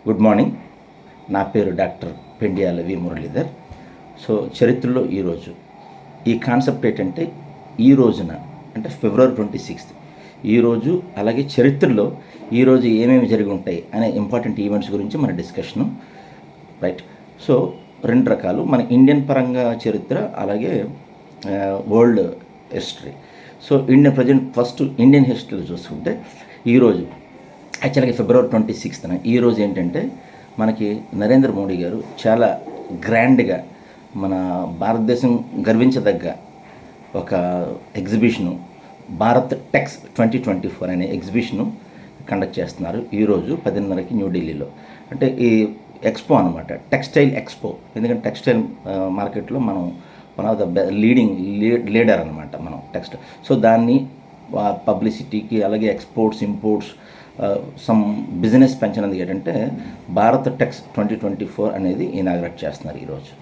Good morning. నా పేరు doctor Pendyala వి Muralidhar. So చరిత్రలో ఈరోజు ఈ కాన్సెప్ట్ ఏంటంటే ఈ రోజున అంటే ఫిబ్రవరి 26 ఈరోజు, అలాగే చరిత్రలో ఈరోజు ఏమేమి జరిగి ఉంటాయి అనే ఇంపార్టెంట్ ఈవెంట్స్ గురించి మన డిస్కషను. రైట్. సో రెండు రకాలు, మన ఇండియన్ పరంగా చరిత్ర, అలాగే world history. So Indian present first Indian హిస్టరీలో చూసుకుంటే ఈరోజు యాక్చువల్గా ఫిబ్రవరి 26న ఈరోజు ఏంటంటే మనకి నరేంద్ర మోడీ గారు చాలా గ్రాండ్గా మన భారతదేశం గర్వించదగ్గ ఒక ఎగ్జిబిషను, భారత్ టెక్స్ 2024 అనే ఎగ్జిబిషను కండక్ట్ చేస్తున్నారు ఈరోజు 10:30కి న్యూఢిల్లీలో. అంటే ఈ ఎక్స్పో అనమాట, టెక్స్టైల్ ఎక్స్పో. ఎందుకంటే టెక్స్టైల్ మార్కెట్లో మనం వన్ ఆఫ్ ద లీడర్ అనమాట మనం టెక్స్టైల్. సో దాన్ని పబ్లిసిటీకి, అలాగే ఎక్స్పోర్ట్స్, ఇంపోర్ట్స్, సమ్ బిజినెస్ పెంచినందుకు ఏంటంటే భారత్ టెక్స్ 2024 అనేది ఇనాగ్రేట్ చేస్తున్నారు ఈరోజు.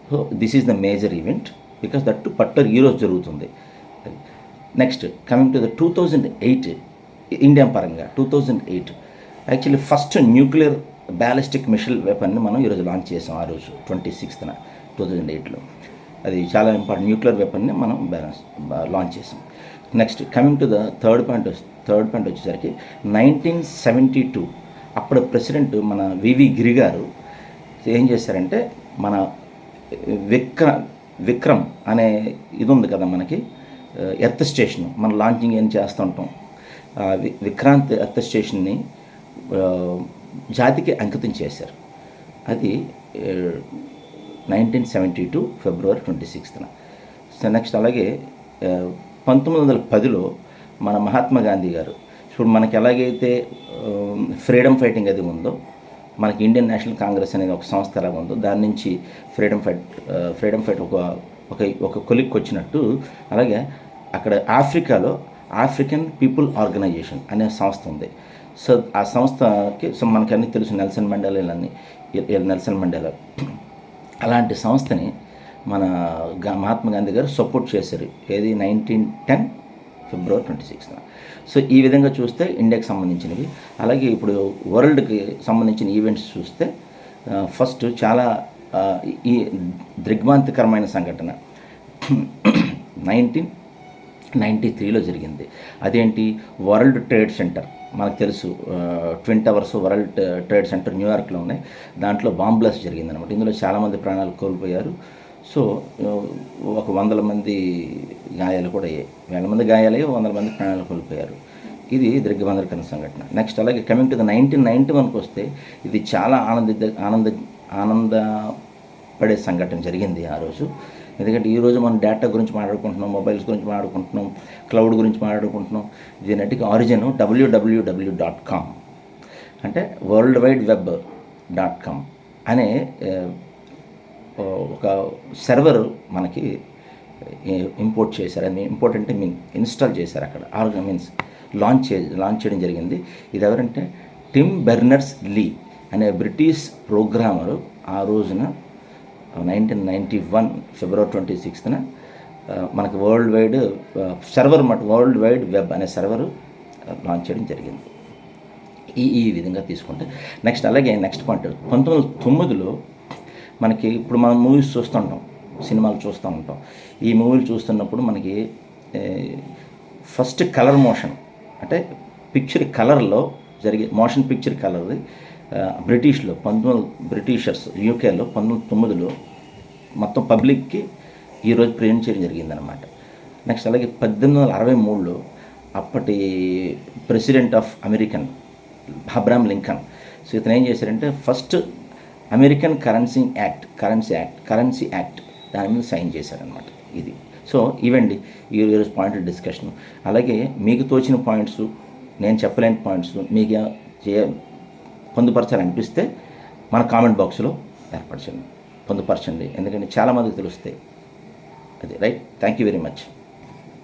So this is the major event because that particular ఈరోజు జరుగుతుంది. Next coming to the 2008 India పరంగా 2008 actually first nuclear ballistic missile వెపన్ని మనం ఈరోజు లాంచ్ చేసాం. ఆ రోజు 26న 2008లో అది చాలా ఇంపార్టెంట్ న్యూక్లియర్ వెపన్ని మనం లాంచ్ చేసాం. Next coming to the third point వచ్చేసరికి 1972 అప్పుడు ప్రెసిడెంట్ మన వివి గిరి గారు ఏం చేశారంటే మన విక్రమ్ అనే ఇది ఉంది కదా మనకి ఎర్త్ స్టేషన్, మన లాంచింగ్ ఏం చేస్తుంటాం, విక్రాంత్ ఎర్త్ స్టేషన్ని జాతికి అంకితం చేశారు. అది 1972 ఫిబ్రవరి 26న. సో నెక్స్ట్ అలాగే 1910లో మన మహాత్మా గాంధీ గారు, ఇప్పుడు మనకి ఎలాగైతే ఫ్రీడమ్ ఫైటింగ్ అది ఉందో, మనకి ఇండియన్ నేషనల్ కాంగ్రెస్ అనేది ఒక సంస్థ ఎలాగ ఉందో, దాని నుంచి ఫ్రీడమ్ ఫైట్ ఒక కొలిక్కి వచ్చినట్టు, అలాగే అక్కడ ఆఫ్రికాలో ఆఫ్రికన్ పీపుల్ ఆర్గనైజేషన్ అనే సంస్థ ఉంది. సో ఆ సంస్థకి మనకి అన్నీ తెలుసు, నెల్సన్ మండేలా అలాంటి సంస్థని మన మహాత్మా గాంధీ గారు సపోర్ట్ చేశారు. ఏది 1910 ఫిబ్రవరి 26న. సో ఈ విధంగా చూస్తే ఇండియాకి సంబంధించినవి. అలాగే ఇప్పుడు వరల్డ్కి సంబంధించిన ఈవెంట్స్ చూస్తే ఫస్ట్ చాలా ఈ దిగ్భ్రాంతికరమైన సంఘటన 1993లో జరిగింది. అదేంటి, వరల్డ్ ట్రేడ్ సెంటర్ మనకు తెలుసు, twin towers world trade centre న్యూయార్క్లో ఉన్నాయి. దాంట్లో బాంబ్ బ్లాస్ట్ జరిగిందనమాట. ఇందులో చాలామంది ప్రాణాలు కోల్పోయారు. సో ఒక 100 మంది గాయాలు కూడా అయ్యాయి. 1,000 మంది గాయాలయ్యి 100 మంది ప్రాణాలు కోల్పోయారు. ఇది దిగ్భ్రాంతికరమైన సంఘటన. నెక్స్ట్ అలాగే కమింగ్ టు ద 1991కి వస్తే ఇది చాలా ఆనందపడే సంఘటన జరిగింది ఆ రోజు. ఎందుకంటే ఈరోజు మనం డేటా గురించి మాట్లాడుకుంటున్నాం, మొబైల్స్ గురించి మాట్లాడుకుంటున్నాం, క్లౌడ్ గురించి మాట్లాడుకుంటున్నాం. దీనికి ఆరిజిన్ www.com అంటే worldwideweb.com అనే ఒక సర్వర్ మనకి ఇంపోర్ట్ చేశారు. అది ఇంపోర్ట్ అంటే ఇన్స్టాల్ చేశారు అక్కడ, లాంచ్ చేయడం జరిగింది. ఇది ఎవరంటే టిమ్ బెర్నర్స్ లీ అనే బ్రిటిష్ ప్రోగ్రామరు ఆ రోజున 1991 ఫిబ్రవరి 26న మనకి వరల్డ్ వైడ్ వెబ్ అనే సర్వర్ లాంచ్ చేయడం జరిగింది. ఈ విధంగా తీసుకుంటే నెక్స్ట్ అలాగే నెక్స్ట్ పాయింట్ 1909లో మనకి ఇప్పుడు మనం మూవీస్ చూస్తుంటాం, సినిమాలు చూస్తూ ఉంటాం. ఈ మూవీలు చూస్తున్నప్పుడు మనకి ఫస్ట్ కలర్ మోషన్ అంటే పిక్చర్ కలర్లో జరిగే మోషన్ పిక్చర్ కలర్ది బ్రిటిష్లో బ్రిటిషర్స్ యూకేలో 1909లో మొత్తం పబ్లిక్కి ఈరోజు ప్రెజెంట్ చేయడం జరిగిందనమాట. నెక్స్ట్ అలాగే 1863లో అప్పటి president of American Abraham Lincoln, so ఇతను ఏం చేశారంటే ఫస్ట్ అమెరికన్ కరెన్సీ యాక్ట్ దాని మీద సైన్ చేశారనమాట. ఇది సో ఇవండి ఈరోజు పాయింట్ డిస్కషన్. అలాగే మీకు తోచిన పాయింట్స్, నేను చెప్పలేని పాయింట్స్ మీకు పొందుపరచాలనిపిస్తే మన కామెంట్ బాక్స్లో పొందుపరచండి. ఎందుకంటే చాలామందికి తెలుస్తాయి. అది right. Thank you very much.